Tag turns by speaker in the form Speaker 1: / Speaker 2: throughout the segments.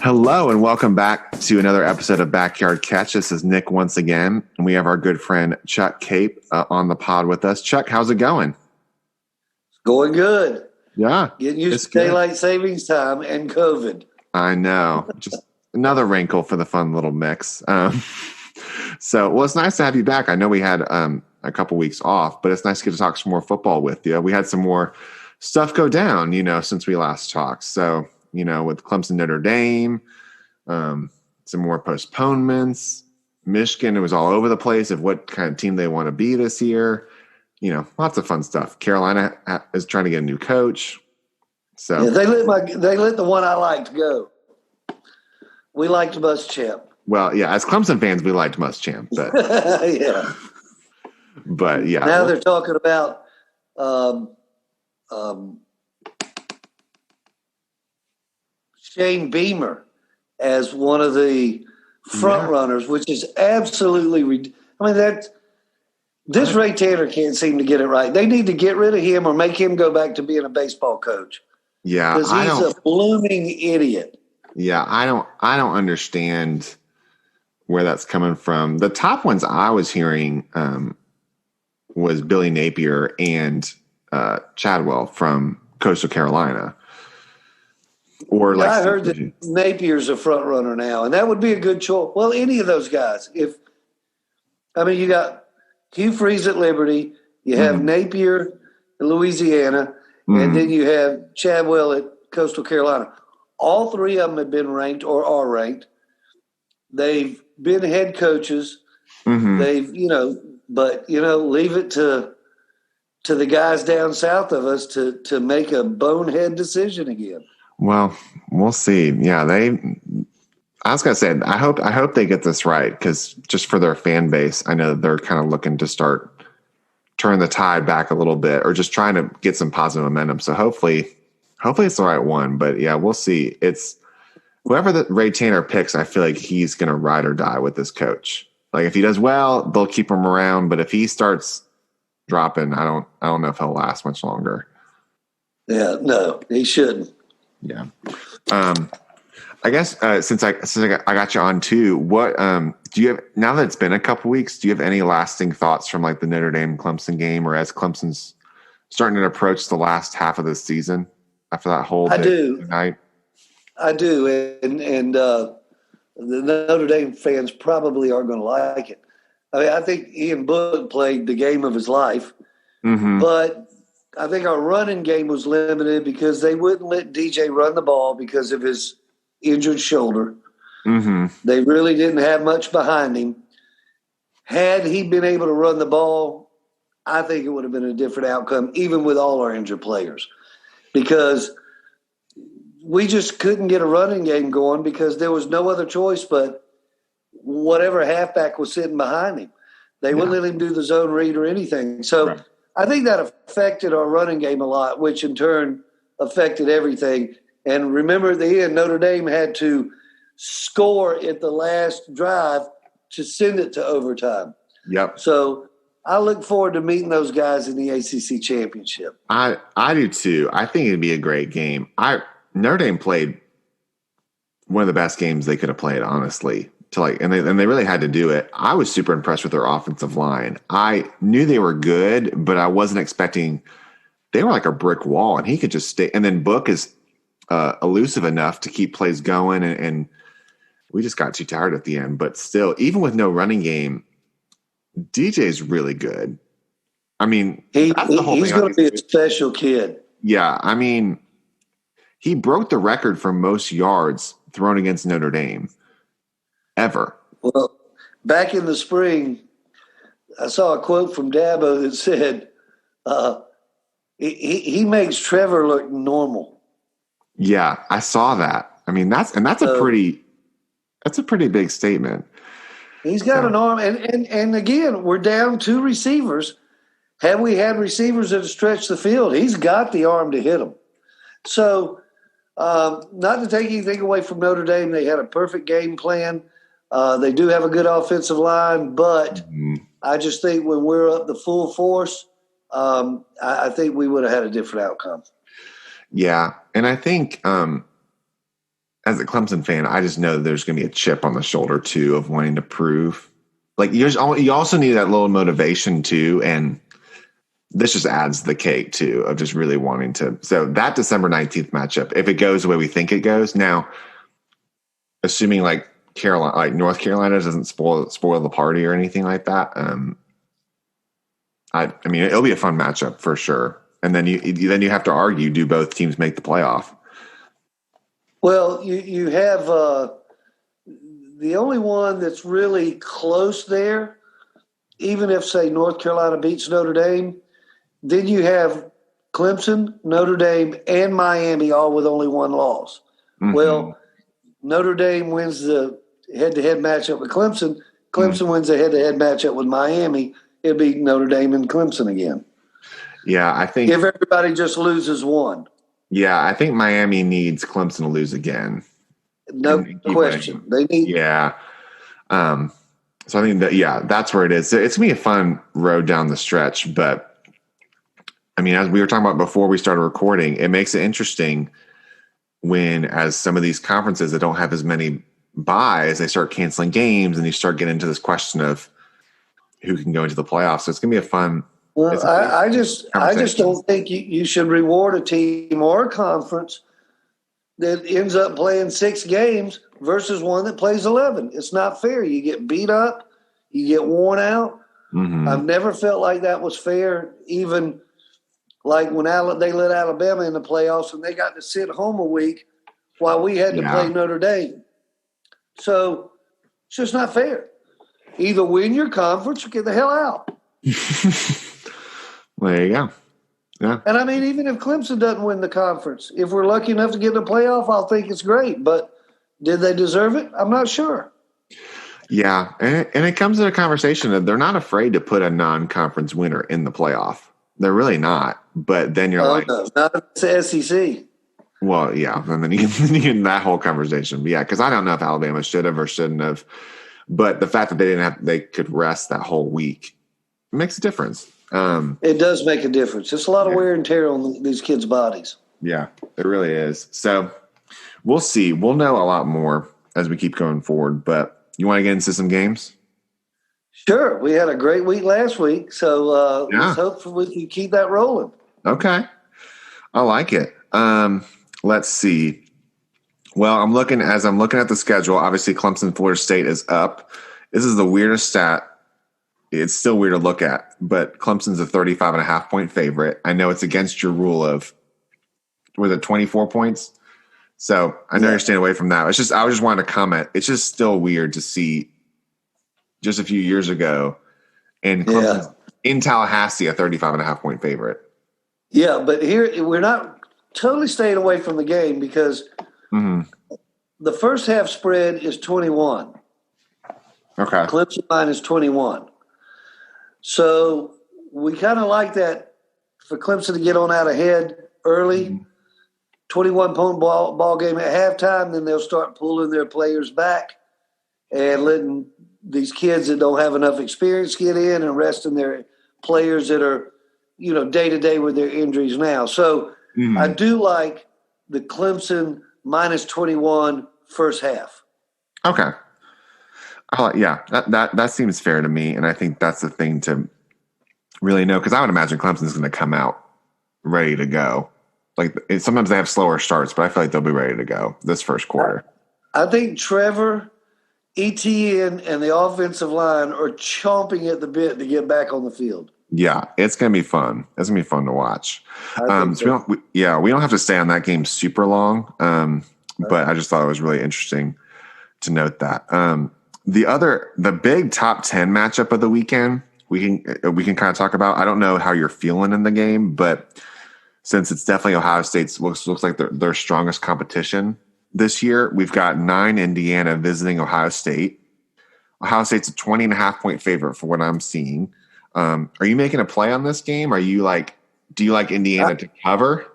Speaker 1: Hello and welcome back to another episode of Backyard Catch. This is Nick once again, and we have our good friend Chuck Cape on the pod with us. Chuck, how's it going?
Speaker 2: Going good.
Speaker 1: Yeah.
Speaker 2: Getting used to daylight savings time and COVID.
Speaker 1: I know. Just another wrinkle for the fun little mix. So it's nice to have you back. I know we had a couple weeks off, but it's nice to get to talk some more football with you. We had some more stuff go down, since we last talked. So, with Clemson, Notre Dame, some more postponements. Michigan, it was all over the place of what kind of team they want to be this year. Lots of fun stuff. Carolina is trying to get a new coach. So
Speaker 2: yeah, they let the one I liked go. We liked Muschamp.
Speaker 1: Well, yeah, as Clemson fans, we liked Muschamp, but
Speaker 2: yeah.
Speaker 1: But yeah,
Speaker 2: now they're talking about Shane Beamer as one of the front runners, which is absolutely this Ray Tanner can't seem to get it right. They need to get rid of him or make him go back to being a baseball coach.
Speaker 1: Yeah,
Speaker 2: because he's a blooming idiot.
Speaker 1: Yeah, I don't understand where that's coming from. The top ones I was hearing was Billy Napier and Chadwell from Coastal Carolina.
Speaker 2: I heard that Napier's a front runner now, and that would be a good choice. Well, any of those guys. You got Hugh Freeze at Liberty, you have Napier in Louisiana, and then you have Chadwell at Coastal Carolina. All three of them have been ranked or are ranked. They've been head coaches. They've, leave it to the guys down south of us to make a bonehead decision again.
Speaker 1: Well, we'll see. Yeah, I was going to say, I hope they get this right, because just for their fan base, I know they're kind of looking to turn the tide back a little bit, or just trying to get some positive momentum. So hopefully it's the right one. But yeah, we'll see. It's whoever that Ray Tanner picks, I feel like he's going to ride or die with this coach. Like if he does well, they'll keep him around. But if he starts dropping, I don't know if he'll last much longer.
Speaker 2: Yeah, no, he shouldn't.
Speaker 1: Yeah. I guess since I got you on too, what do you have now that it's been a couple weeks? Do you have any lasting thoughts from like the Notre Dame Clemson game, or as Clemson's starting to approach the last half of the season after that whole night?
Speaker 2: I do, and the Notre Dame fans probably aren't going to like it. I think Ian Book played the game of his life, but I think our running game was limited because they wouldn't let DJ run the ball because of his injured shoulder. They really didn't have much behind him. Had he been able to run the ball, I think it would have been a different outcome, even with all our injured players, because we just couldn't get a running game going because there was no other choice but whatever halfback was sitting behind him. They wouldn't let him do the zone read or anything. So right. I think that affected our running game a lot, which in turn affected everything. And remember, at the end, Notre Dame had to score at the last drive to send it to overtime.
Speaker 1: Yep.
Speaker 2: So I look forward to meeting those guys in the ACC championship.
Speaker 1: I do too. I think it'd be a great game. Notre Dame played one of the best games they could have played, honestly. And they really had to do it. I was super impressed with their offensive line. I knew they were good, but I wasn't expecting they were like a brick wall, and he could just stay. And then Book is elusive enough to keep plays going, and we just got too tired at the end. But still, even with no running game, DJ's really good. I mean,
Speaker 2: he's going to be a special kid.
Speaker 1: Yeah, I mean, he broke the record for most yards thrown against Notre Dame ever.
Speaker 2: Well, back in the spring, I saw a quote from Dabo that said, he makes Trevor look normal.
Speaker 1: Yeah, I saw that. I mean, that's a pretty big statement.
Speaker 2: He's got an arm, and again, we're down 2 receivers. Had we had receivers that stretch the field, he's got the arm to hit them. So, not to take anything away from Notre Dame, they had a perfect game plan. They do have a good offensive line, but I just think when we're up the full force, I think we would have had a different outcome.
Speaker 1: Yeah, and I think as a Clemson fan, I just know that there's going to be a chip on the shoulder too of wanting to prove. Like you also need that little motivation too, and this just adds the cake too of just really wanting to. So that December 19th matchup, if it goes the way we think it goes, now assuming like Carolina, like North Carolina doesn't spoil the party or anything like that. I mean, it'll be a fun matchup for sure. And then you have to argue: do both teams make the playoff?
Speaker 2: Well, you have the only one that's really close there. Even if, say, North Carolina beats Notre Dame, then you have Clemson, Notre Dame, and Miami all with only one loss. Mm-hmm. Well, Notre Dame wins the head-to-head matchup with Clemson. Clemson wins the head-to-head matchup with Miami. It'll be Notre Dame and Clemson again.
Speaker 1: Yeah, I think
Speaker 2: if everybody just loses one.
Speaker 1: Yeah, I think Miami needs Clemson to lose again.
Speaker 2: No question. They need.
Speaker 1: Yeah. So I think that's where it is. It's going to be a fun road down the stretch. But, I mean, as we were talking about before we started recording, it makes it interesting as some of these conferences that don't have as many buys, they start canceling games and you start getting into this question of who can go into the playoffs. So it's going to be a fun.
Speaker 2: Well, I just don't think you should reward a team or a conference that ends up playing 6 games versus one that plays 11. It's not fair. You get beat up, you get worn out. Mm-hmm. I've never felt like that was fair, even like when they let Alabama in the playoffs and they got to sit home a week while we had to play Notre Dame. So it's just not fair. Either win your conference or get the hell out.
Speaker 1: There you go. Yeah.
Speaker 2: And I mean, even if Clemson doesn't win the conference, if we're lucky enough to get in the playoff, I'll think it's great. But did they deserve it? I'm not sure.
Speaker 1: Yeah. And it comes to a conversation of they're not afraid to put a non-conference winner in the playoff. They're really not. But then you're
Speaker 2: no, not the SEC.
Speaker 1: Well, yeah. And then you get in that whole conversation. But yeah, because I don't know if Alabama should have or shouldn't have. But the fact that they could rest that whole week makes a difference.
Speaker 2: It does make a difference. It's a lot of wear and tear on these kids' bodies.
Speaker 1: Yeah, it really is. So we'll see. We'll know a lot more as we keep going forward. But you want to get into some games?
Speaker 2: Sure. We had a great week last week. So let's hope we can keep that rolling.
Speaker 1: Okay. I like it. Let's see. Well, I'm looking at the schedule. Obviously, Clemson, Florida State is up. This is the weirdest stat. It's still weird to look at, but Clemson's a 35.5-point favorite. I know it's against your rule of, was it 24 points? So I know you're staying away from that. I just wanted to comment. It's just still weird to see just a few years ago and Clemson's in Tallahassee a 35.5-point favorite.
Speaker 2: Yeah, but here we're not totally staying away from the game because the first half spread is 21.
Speaker 1: Okay.
Speaker 2: Clemson minus 21. So we kind of like that for Clemson to get on out ahead early, 21-point ball game at halftime. Then they'll start pulling their players back and letting these kids that don't have enough experience get in and resting their players that are, day-to-day with their injuries now. So I do like the Clemson minus 21 first half.
Speaker 1: Okay. That seems fair to me, and I think that's the thing to really know because I would imagine Clemson's going to come out ready to go. Like sometimes they have slower starts, but I feel like they'll be ready to go this first quarter.
Speaker 2: I think Trevor, Etienne, and the offensive line are chomping at the bit to get back on the field.
Speaker 1: Yeah, it's going to be fun. It's going to be fun to watch. So we don't have to stay on that game super long, but I just thought it was really interesting to note that. The big top 10 matchup of the weekend, we can kind of talk about. I don't know how you're feeling in the game, but since it's definitely Ohio State's looks like their strongest competition this year, we've got 9 Indiana visiting Ohio State. Ohio State's a 20.5-point favorite for what I'm seeing. Are you making a play on this game? Do you like Indiana to cover?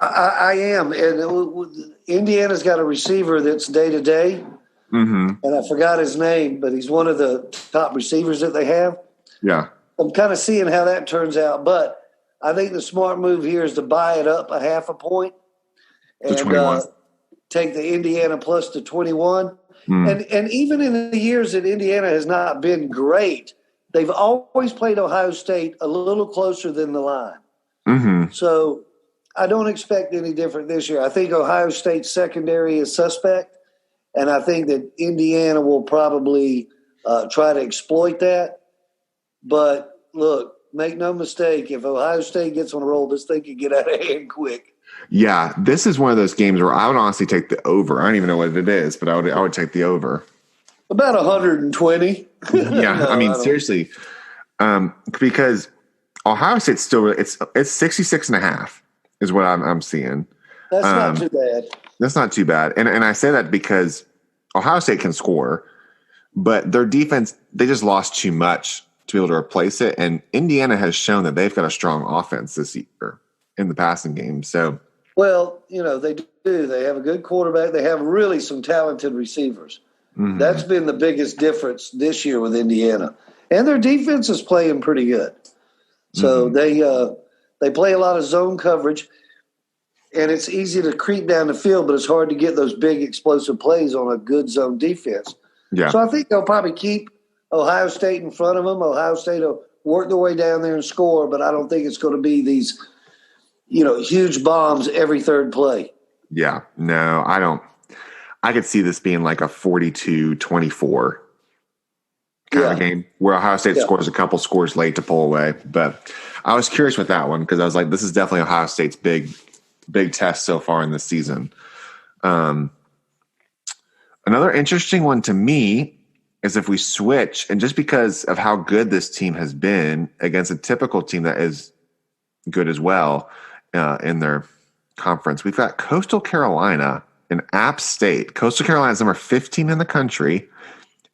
Speaker 2: I am, and Indiana's got a receiver that's day-to-day. And I forgot his name, but he's one of the top receivers that they have.
Speaker 1: Yeah.
Speaker 2: I'm kind of seeing how that turns out, but I think the smart move here is to buy it up a half a point. And,
Speaker 1: 21.
Speaker 2: take the Indiana plus the 21. And even in the years that Indiana has not been great, they've always played Ohio State a little closer than the line. So I don't expect any different this year. I think Ohio State's secondary is suspect, and I think that Indiana will probably try to exploit that. But look, make no mistake, if Ohio State gets on a roll, this thing can get out of hand quick.
Speaker 1: Yeah, this is one of those games where I would honestly take the over. I don't even know what it is, but I would take the over.
Speaker 2: About 120.
Speaker 1: Yeah,
Speaker 2: No,
Speaker 1: I mean, seriously, because Ohio State's still it's 66.5 is what I'm seeing.
Speaker 2: That's not too bad.
Speaker 1: That's not too bad, and I say that because Ohio State can score, but their defense, they just lost too much to be able to replace it. And Indiana has shown that they've got a strong offense this year in the passing game. So,
Speaker 2: well, they do. They have a good quarterback. They have really some talented receivers. That's been the biggest difference this year with Indiana. And their defense is playing pretty good. So they play a lot of zone coverage, and it's easy to creep down the field, but it's hard to get those big explosive plays on a good zone defense.
Speaker 1: Yeah.
Speaker 2: So I think they'll probably keep Ohio State in front of them. Ohio State will work their way down there and score, but I don't think it's going to be these, huge bombs every third play.
Speaker 1: Yeah. No, I don't. I could see this being like a 42-24 kind of game where Ohio State scores a couple scores late to pull away. But I was curious with that one because I was like, this is definitely Ohio State's big test so far in this season. Another interesting one to me is if we switch, and just because of how good this team has been against a typical team that is good as well in their conference, we've got Coastal Carolina and App State. Coastal Carolina is number 15 in the country,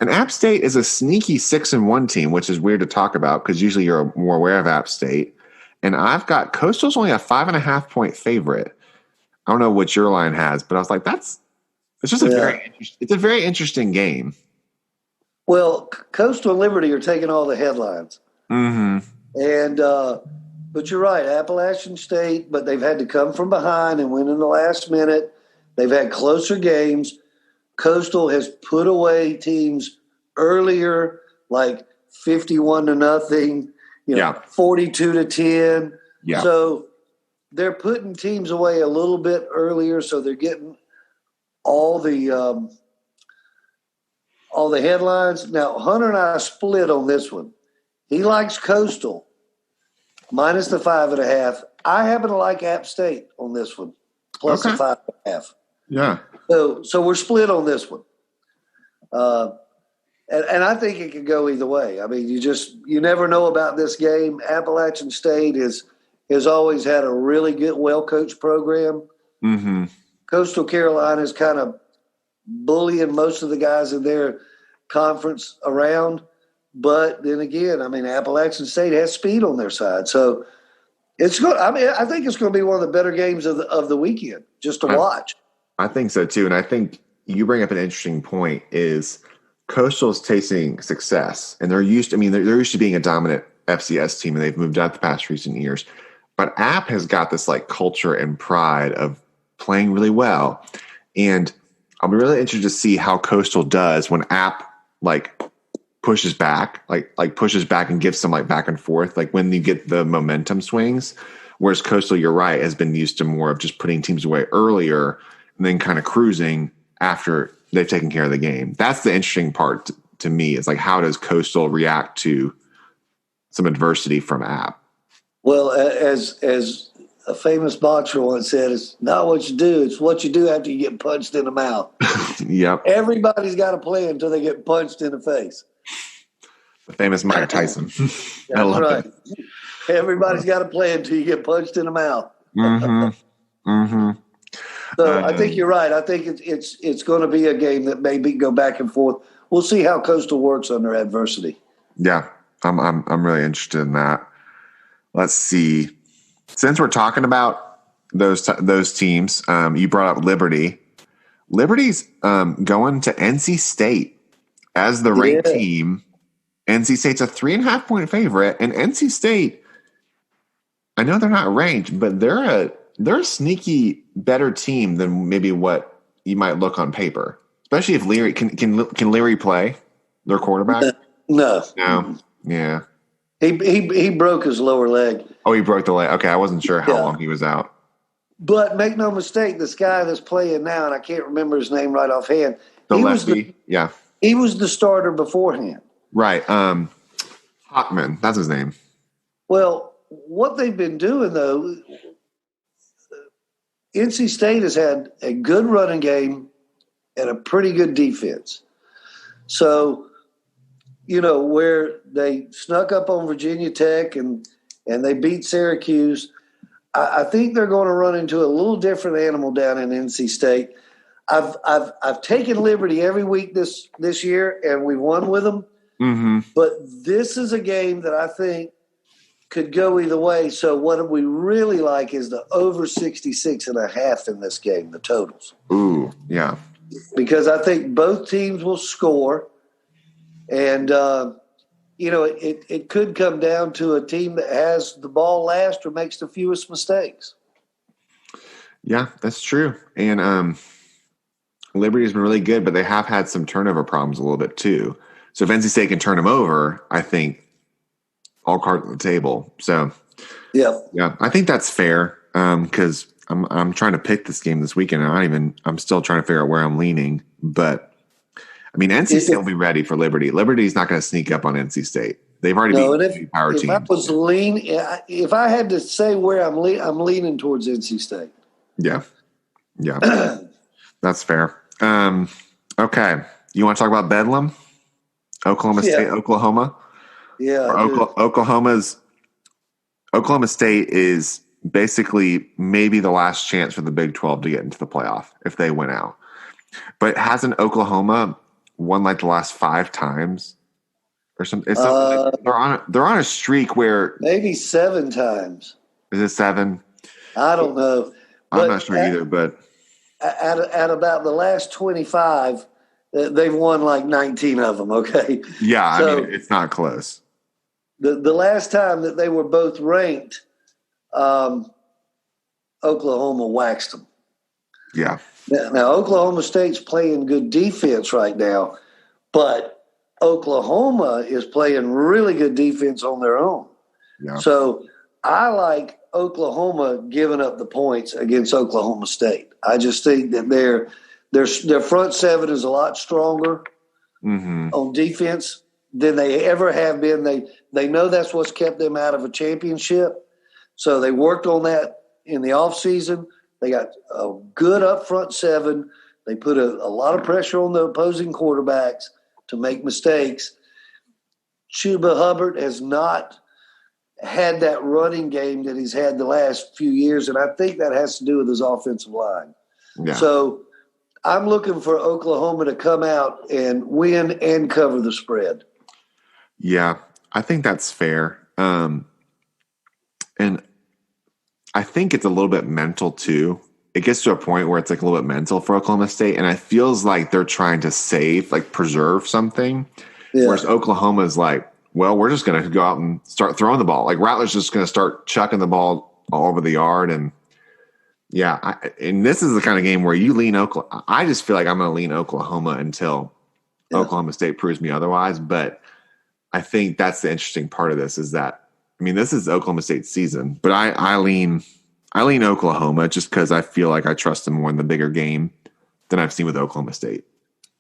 Speaker 1: and App State is a sneaky 6-1 team, which is weird to talk about because usually you're more aware of App State. And I've got Coastal's only a 5.5-point favorite. I don't know what your line has, but I was like, it's just a very interesting game.
Speaker 2: Well, Coastal and Liberty are taking all the headlines. And but you're right, Appalachian State, but they've had to come from behind and win in the last minute. They've had closer games. Coastal has put away teams earlier, like 51-0, 42-10.
Speaker 1: Yeah.
Speaker 2: So they're putting teams away a little bit earlier, so they're getting all the headlines. Now, Hunter and I split on this one. He likes Coastal minus the 5.5. I happen to like App State on this one, plus the 5.5.
Speaker 1: Yeah.
Speaker 2: So we're split on this one. And I think it could go either way. I mean, you never know about this game. Appalachian State has always had a really good, well-coached program. Coastal Carolina is kind of bullying most of the guys in their conference around. But then again, I mean, Appalachian State has speed on their side. So it's good. I mean, I think it's going to be one of the better games of the weekend just to watch.
Speaker 1: I think so too. And I think you bring up an interesting point is Coastal's tasting success, and they're used to being a dominant FCS team, and they've moved up the past recent years. But App has got this like culture and pride of playing really well. And I'll be really interested to see how Coastal does when App like pushes back and gives some like back and forth, like when you get the momentum swings. Whereas Coastal, you're right, has been used to more of just putting teams away earlier and then kind of cruising after they've taken care of the game. That's the interesting part to me, is like, how does Coastal react to some adversity from App?
Speaker 2: Well, as a famous boxer once said, it's not what you do, it's what you do after you get punched in the mouth.
Speaker 1: Yep.
Speaker 2: Everybody's got to play until they get punched in the face.
Speaker 1: The famous Mike Tyson.
Speaker 2: That's right. It. Everybody's got to play until you get punched in the mouth. So I think you're right. I think it's going to be a game that maybe go back and forth. We'll see how Coastal works under adversity.
Speaker 1: Yeah, I'm really interested in that. Let's see. Since we're talking about those teams, you brought up Liberty. Liberty's going to NC State as the ranked team. NC State's a 3.5-point favorite, and NC State, I know they're not ranked, but they're a sneaky better team than maybe what you might look on paper, especially if Leary can Leary play their quarterback?
Speaker 2: No.
Speaker 1: Yeah.
Speaker 2: He broke his lower leg.
Speaker 1: Oh, he broke the leg. Okay, I wasn't sure how
Speaker 2: Yeah.
Speaker 1: long he was out.
Speaker 2: But make no mistake, this guy that's playing now, and I can't remember his name right offhand.
Speaker 1: The lefty, yeah.
Speaker 2: He was the starter beforehand.
Speaker 1: Right. Hockman, that's his name.
Speaker 2: Well, what they've been doing, though, NC State has had a good running game and a pretty good defense. So, where they snuck up on Virginia Tech and they beat Syracuse, I think they're going to run into a little different animal down in NC State. I've taken Liberty every week this year, and we won with them.
Speaker 1: Mm-hmm.
Speaker 2: But this is a game that I think could go either way. So what we really like is the over 66.5 in this game, the totals.
Speaker 1: Ooh, yeah.
Speaker 2: Because I think both teams will score. And, it could come down to a team that has the ball last or makes the fewest mistakes.
Speaker 1: Yeah, that's true. And Liberty's been really good, but they have had some turnover problems a little bit too. So if NC State can turn them over, I think all cards on the table. So yeah, I think that's fair because I'm trying to pick this game this weekend. And I'm still trying to figure out where I'm leaning. But I mean, NC State will be ready for Liberty. Liberty's not going to sneak up on NC State. They've already beat power teams.
Speaker 2: If I had to say where I'm leaning towards NC State.
Speaker 1: Yeah, that's fair. Okay, you want to talk about Bedlam? Oklahoma State, Oklahoma.
Speaker 2: Yeah.
Speaker 1: Oklahoma State is basically maybe the last chance for the Big 12 to get into the playoff if they win out. But hasn't Oklahoma won like the last 5 times or something? They're on a streak where
Speaker 2: maybe 7 times.
Speaker 1: Is it 7?
Speaker 2: I don't know.
Speaker 1: I'm not sure either. But
Speaker 2: at about the last 25. They've won like 19 of them, okay?
Speaker 1: Yeah, so, I mean, it's not close.
Speaker 2: The last time that they were both ranked, Oklahoma waxed them.
Speaker 1: Yeah.
Speaker 2: Now, Oklahoma State's playing good defense right now, but Oklahoma is playing really good defense on their own.
Speaker 1: Yeah.
Speaker 2: So I like Oklahoma giving up the points against Oklahoma State. I just think that their front seven is a lot stronger on defense than they ever have been. They know that's what's kept them out of a championship. So they worked on that in the offseason. They got a good up front seven. They put a lot of pressure on the opposing quarterbacks to make mistakes. Chuba Hubbard has not had that running game that he's had the last few years, and I think that has to do with his offensive line.
Speaker 1: Yeah.
Speaker 2: So I'm looking for Oklahoma to come out and win and cover the spread.
Speaker 1: Yeah, I think that's fair. And I think it's a little bit mental too. It gets to a point where it's like a little bit mental for Oklahoma State, and it feels like they're trying to preserve something. Yeah. Whereas Oklahoma is like, well, we're just going to go out and start throwing the ball. Like Rattler's just going to start chucking the ball all over the yard. And yeah, and this is the kind of game where you lean Oklahoma. I just feel like I'm going to lean Oklahoma until Oklahoma State proves me otherwise. But I think that's the interesting part of this is that, I mean, this is Oklahoma State's season, but I lean Oklahoma just because I feel like I trust them more in the bigger game than I've seen with Oklahoma State.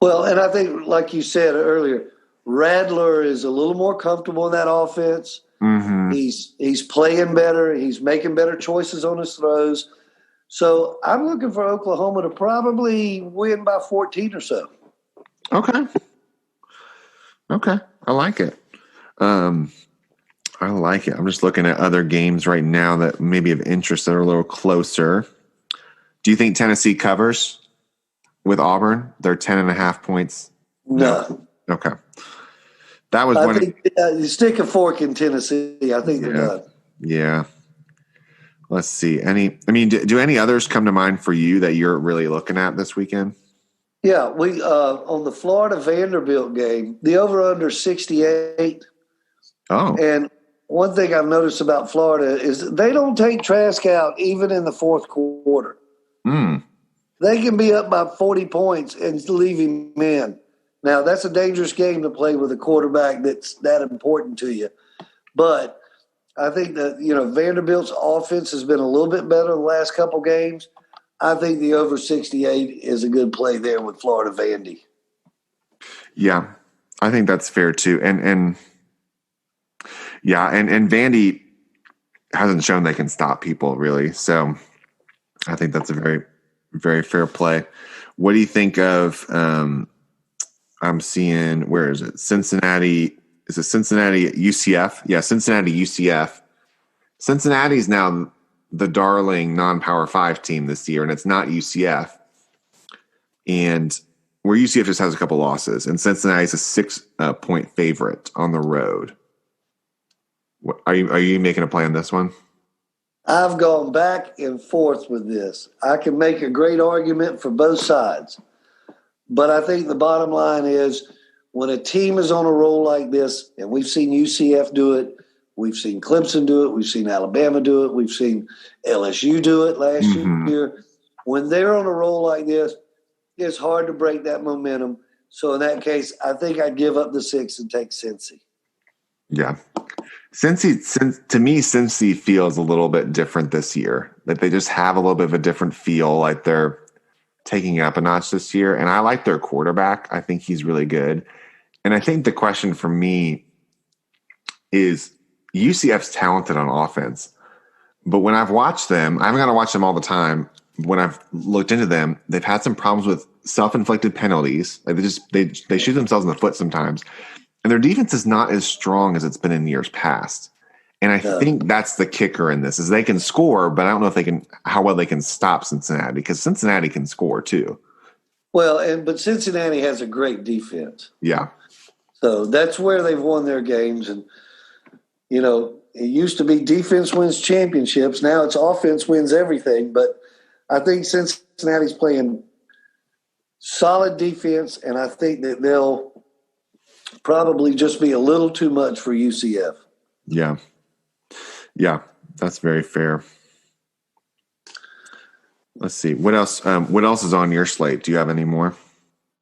Speaker 2: Well, and I think, like you said earlier, Rattler is a little more comfortable in that offense.
Speaker 1: Mm-hmm.
Speaker 2: He's playing better. He's making better choices on his throws. So I'm looking for Oklahoma to probably win by 14 or so.
Speaker 1: Okay. I like it. I like it. I'm just looking at other games right now that maybe of interest that are a little closer. Do you think Tennessee covers with Auburn? They're 10.5 points.
Speaker 2: No.
Speaker 1: Okay. That was
Speaker 2: I think you stick a fork in Tennessee. I think they're done.
Speaker 1: Yeah. Let's see. Do any others come to mind for you that you're really looking at this weekend?
Speaker 2: Yeah, we on the Florida Vanderbilt game, the over/under 68.
Speaker 1: Oh.
Speaker 2: And one thing I've noticed about Florida is they don't take Trask out even in the fourth quarter. They can be up by 40 points and leave him in. Now, that's a dangerous game to play with a quarterback that's that important to you. But I think that, Vanderbilt's offense has been a little bit better the last couple games. I think the over 68 is a good play there with Florida Vandy.
Speaker 1: Yeah, I think that's fair too. And Vandy hasn't shown they can stop people really. So I think that's a very, very fair play. What do you think of I'm seeing, where is it? Cincinnati. Is it Cincinnati UCF? Yeah, Cincinnati UCF. Cincinnati's now the darling non-power 5 team this year, and it's not UCF. And where UCF just has a couple losses, and Cincinnati's a 6-point favorite on the road. Are you making a play on this one?
Speaker 2: I've gone back and forth with this. I can make a great argument for both sides. But I think the bottom line is when a team is on a roll like this, and we've seen UCF do it, we've seen Clemson do it, we've seen Alabama do it, we've seen LSU do it last year. When they're on a roll like this, it's hard to break that momentum. So in that case, I think I'd give up the 6 and take Cincy.
Speaker 1: Yeah. Cincy feels a little bit different this year. That they just have a little bit of a different feel, like they're taking it up a notch this year. And I like their quarterback. I think he's really good. And I think the question for me is UCF's talented on offense. But when I've watched them, I haven't got to watch them all the time. When I've looked into them, they've had some problems with self-inflicted penalties. Like they shoot themselves in the foot sometimes. And their defense is not as strong as it's been in years past. And I think that's the kicker in this, is they can score, but I don't know if how well they can stop Cincinnati, because Cincinnati can score too.
Speaker 2: Well, but Cincinnati has a great defense.
Speaker 1: Yeah.
Speaker 2: So that's where they've won their games. And, it used to be defense wins championships. Now it's offense wins everything. But I think Cincinnati's playing solid defense, and I think that they'll probably just be a little too much for UCF.
Speaker 1: Yeah. Yeah, that's very fair. Let's see. What else is on your slate? Do you have any more?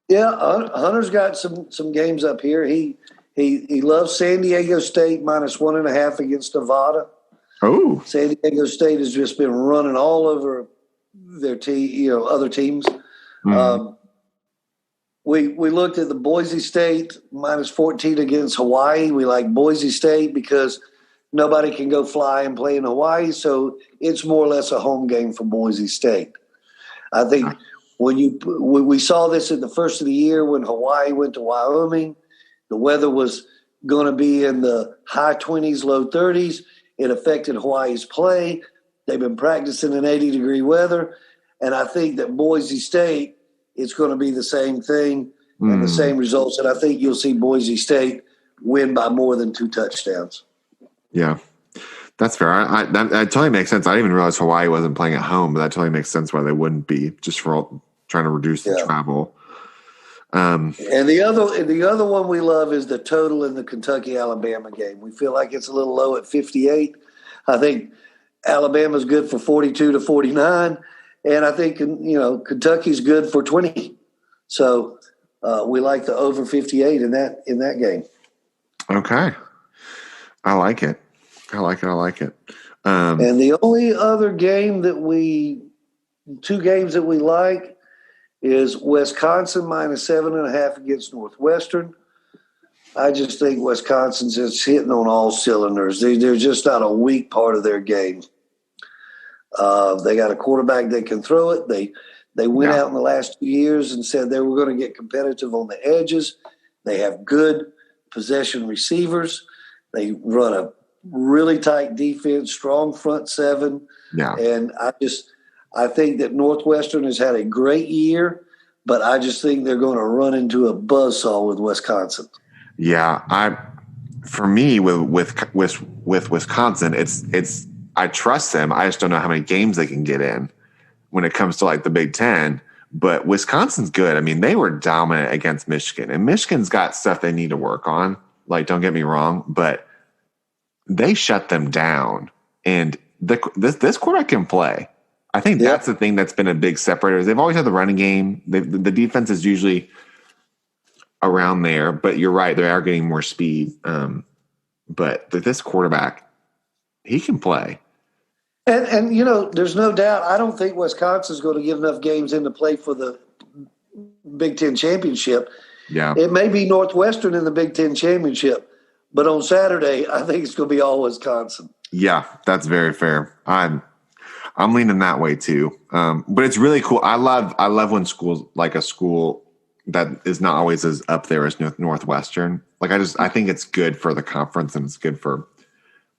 Speaker 2: Yeah, Hunter's got some games up here. He loves San Diego State -1.5 against Nevada.
Speaker 1: Oh,
Speaker 2: San Diego State has just been running all over their team, other teams. Mm-hmm. We looked at the Boise State -14 against Hawaii. We like Boise State because nobody can go fly and play in Hawaii, so it's more or less a home game for Boise State. I think when we saw this at the first of the year when Hawaii went to Wyoming, the weather was going to be in the high 20s, low 30s. It affected Hawaii's play. They've been practicing in 80-degree weather, and I think that Boise State, it's going to be the same thing and the same results, and I think you'll see Boise State win by more than 2 touchdowns.
Speaker 1: Yeah, that's fair. That totally makes sense. I didn't even realize Hawaii wasn't playing at home, but that totally makes sense why they wouldn't be, just for trying to reduce the travel.
Speaker 2: And the other one we love is the total in the Kentucky-Alabama game. We feel like it's a little low at 58. I think Alabama's good for 42 to 49, and I think Kentucky's good for 20. So we like the over 58 in that game.
Speaker 1: Okay. I like it.
Speaker 2: And the only other game two games that we like is Wisconsin -7.5 against Northwestern. I just think Wisconsin's just hitting on all cylinders. They're just not a weak part of their game. They got a quarterback that can throw it. They went out in the last 2 years and said they were going to get competitive on the edges. They have good possession receivers. They run a really tight defense, strong front seven.
Speaker 1: Yeah.
Speaker 2: And I think that Northwestern has had a great year, but I just think they're going to run into a buzzsaw with Wisconsin.
Speaker 1: Yeah. For me with Wisconsin, it's I trust them. I just don't know how many games they can get in when it comes to like the Big Ten. But Wisconsin's good. I mean, they were dominant against Michigan, and Michigan's got stuff they need to work on. Like, don't get me wrong, but they shut them down. And this quarterback can play. I think that's the thing that's been a big separator. They've always had the running game. The defense is usually around there, but you're right. They are getting more speed. But this quarterback, he can play.
Speaker 2: And there's no doubt. I don't think Wisconsin's going to get enough games in to play for the Big Ten championship.
Speaker 1: Yeah.
Speaker 2: It may be Northwestern in the Big Ten championship, but on Saturday, I think it's going to be all Wisconsin.
Speaker 1: Yeah, that's very fair. I'm leaning that way too. But it's really cool. I love when schools like a school that is not always as up there as Northwestern. Like I think it's good for the conference and it's good for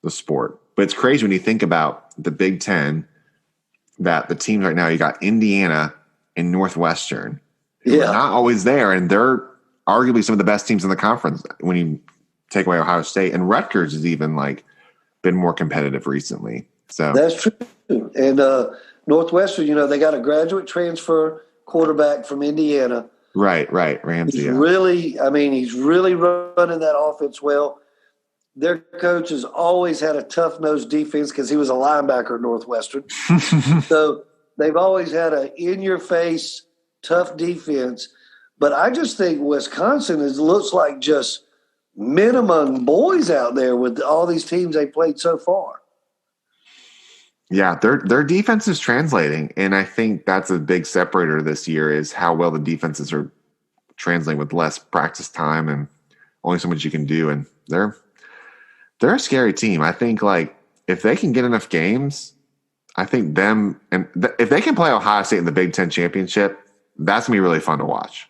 Speaker 1: the sport. But it's crazy when you think about the Big Ten that the teams right now, you got Indiana and Northwestern. Who are not always there, and they're arguably some of the best teams in the conference when you take away Ohio State. And Rutgers has even been more competitive recently. So
Speaker 2: that's true. And Northwestern, they got a graduate transfer quarterback from Indiana.
Speaker 1: Right. Ramsey.
Speaker 2: He's really running that offense well. Their coach has always had a tough-nosed defense because he was a linebacker at Northwestern. So they've always had an in-your-face, tough defense. But I just think Wisconsin looks like just men among boys out there with all these teams they played so far.
Speaker 1: Yeah, their defense is translating, and I think that's a big separator this year is how well the defenses are translating with less practice time and only so much you can do. And they're a scary team. I think if they can get enough games, I think them and if they can play Ohio State in the Big Ten championship, that's gonna be really fun to watch.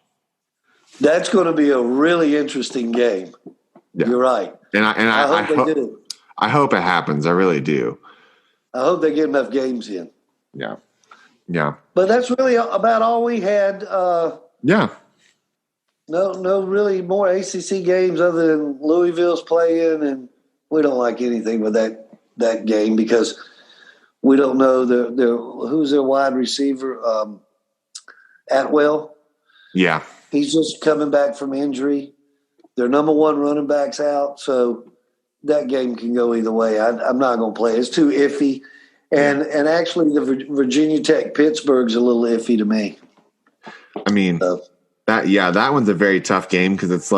Speaker 2: That's going to be a really interesting game. Yeah. You're right.
Speaker 1: And I hope they do. I hope it happens. I really do.
Speaker 2: I hope they get enough games in.
Speaker 1: Yeah. Yeah.
Speaker 2: But that's really about all we had.
Speaker 1: Yeah.
Speaker 2: No really more ACC games other than Louisville's playing, and we don't like anything with that game because we don't know who's their wide receiver, Atwell.
Speaker 1: Yeah.
Speaker 2: He's just coming back from injury. Their number one running back's out, so that game can go either way. I'm not going to play. It's too iffy. And actually, the Virginia Tech Pittsburgh's a little iffy to me.
Speaker 1: I mean, that one's a very tough game because it's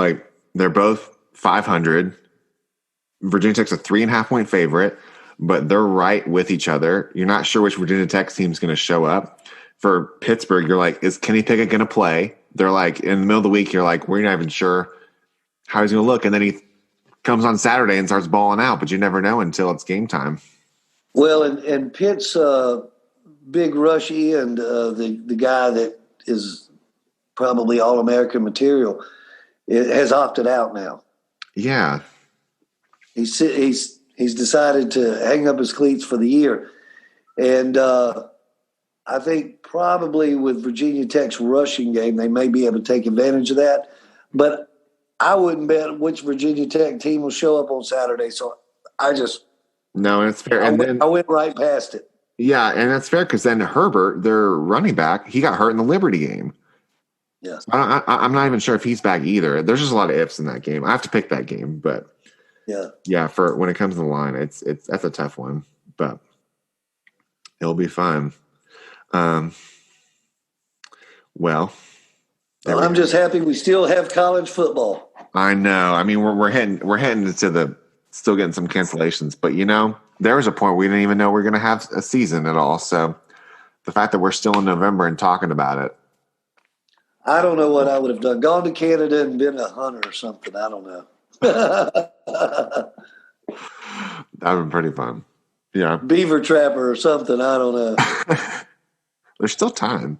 Speaker 1: they're both 500. Virginia Tech's a 3.5-point favorite, but they're right with each other. You're not sure which Virginia Tech team's going to show up. For Pittsburgh, you're is Kenny Pickett going to play? They're in the middle of the week, you're we're not even sure how he's going to look. And then he comes on Saturday and starts balling out, but you never know until it's game time.
Speaker 2: Well, and Pitt's big rush end, the guy that is probably All-American material, has opted out now.
Speaker 1: Yeah.
Speaker 2: He's decided to hang up his cleats for the year. And I think probably with Virginia Tech's rushing game, they may be able to take advantage of that. But I wouldn't bet which Virginia Tech team will show up on Saturday. So
Speaker 1: no, it's fair.
Speaker 2: I went right past it.
Speaker 1: Yeah, and that's fair because then Herbert, their running back, he got hurt in the Liberty game.
Speaker 2: Yeah.
Speaker 1: So I'm not even sure if he's back either. There's just a lot of ifs in that game. I have to pick that game, but yeah, for when it comes to the line, that's a tough one, but it'll be fun. Well,
Speaker 2: I'm just happy we still have college football.
Speaker 1: I know. I mean, we're heading into still getting some cancellations, but there was a point we didn't even know we were going to have a season at all. So the fact that we're still in November and talking about it,
Speaker 2: I don't know what I would have done. Gone to Canada and been a hunter or something. I don't know.
Speaker 1: That would have been pretty fun. Yeah,
Speaker 2: beaver trapper or something. I don't know.
Speaker 1: There's still time.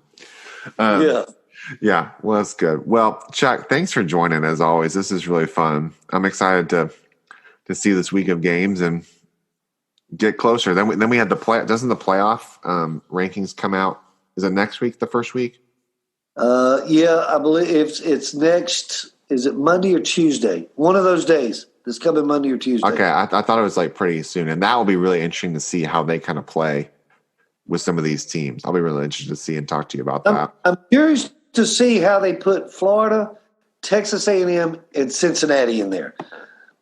Speaker 2: Yeah.
Speaker 1: Well, that's good. Well, Chuck, thanks for joining as always. This is really fun. I'm excited to see this week of games and get closer. Then we had doesn't the playoff rankings come out? Is it next week? The first week?
Speaker 2: Yeah, I believe it's next. Is it Monday or Tuesday? One of those days. This coming Monday or Tuesday.
Speaker 1: Okay, I thought it was pretty soon, and that will be really interesting to see how they kind of play with some of these teams. I'll be really interested to see and talk to you about that.
Speaker 2: I'm curious to see how they put Florida, Texas A&M, and Cincinnati in there.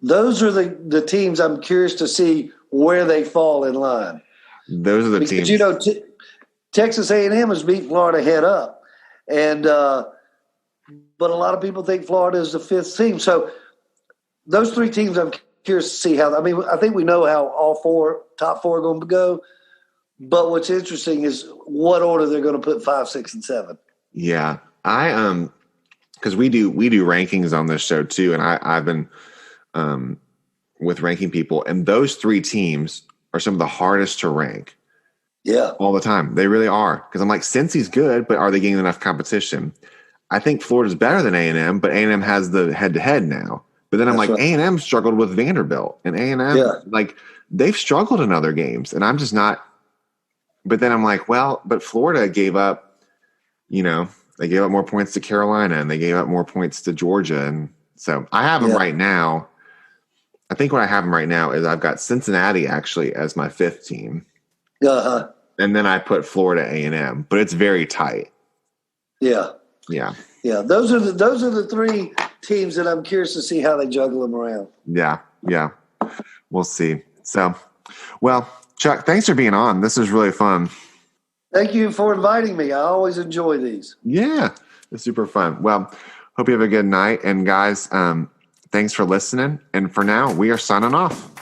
Speaker 2: Those are the teams I'm curious to see where they fall in line.
Speaker 1: Those are the teams.
Speaker 2: Texas A&M has beat Florida head up, and but a lot of people think Florida is the fifth team. So those three teams, I'm curious to see how. I mean, I think we know how all top four are going to go. But what's interesting is what order they're going to put 5, 6, and 7.
Speaker 1: Yeah, because we do rankings on this show too, and I've been with ranking people, and those three teams are some of the hardest to rank.
Speaker 2: Yeah,
Speaker 1: all the time. They really are. Because I'm like, Cincy's good, but are they getting enough competition? I think Florida's better than A&M, but A&M has the head-to-head now. But then I'm like, right. A&M struggled with Vanderbilt, and A&M, like, they've struggled in other games, and I'm just not. But then I'm like, well, but Florida gave up, they gave up more points to Carolina, and they gave up more points to Georgia. And so I have them right now. I think what I have them right now is I've got Cincinnati actually as my fifth team.
Speaker 2: Uh-huh.
Speaker 1: And then I put Florida A&M, but it's very tight.
Speaker 2: Yeah.
Speaker 1: Yeah.
Speaker 2: Yeah. Those are the three teams that I'm curious to see how they juggle them around.
Speaker 1: Yeah. Yeah. We'll see. So, well, Chuck, thanks for being on. This is really fun.
Speaker 2: Thank you for inviting me. I always enjoy these.
Speaker 1: Yeah. It's super fun. Well, hope you have a good night. And guys, thanks for listening. And for now, we are signing off.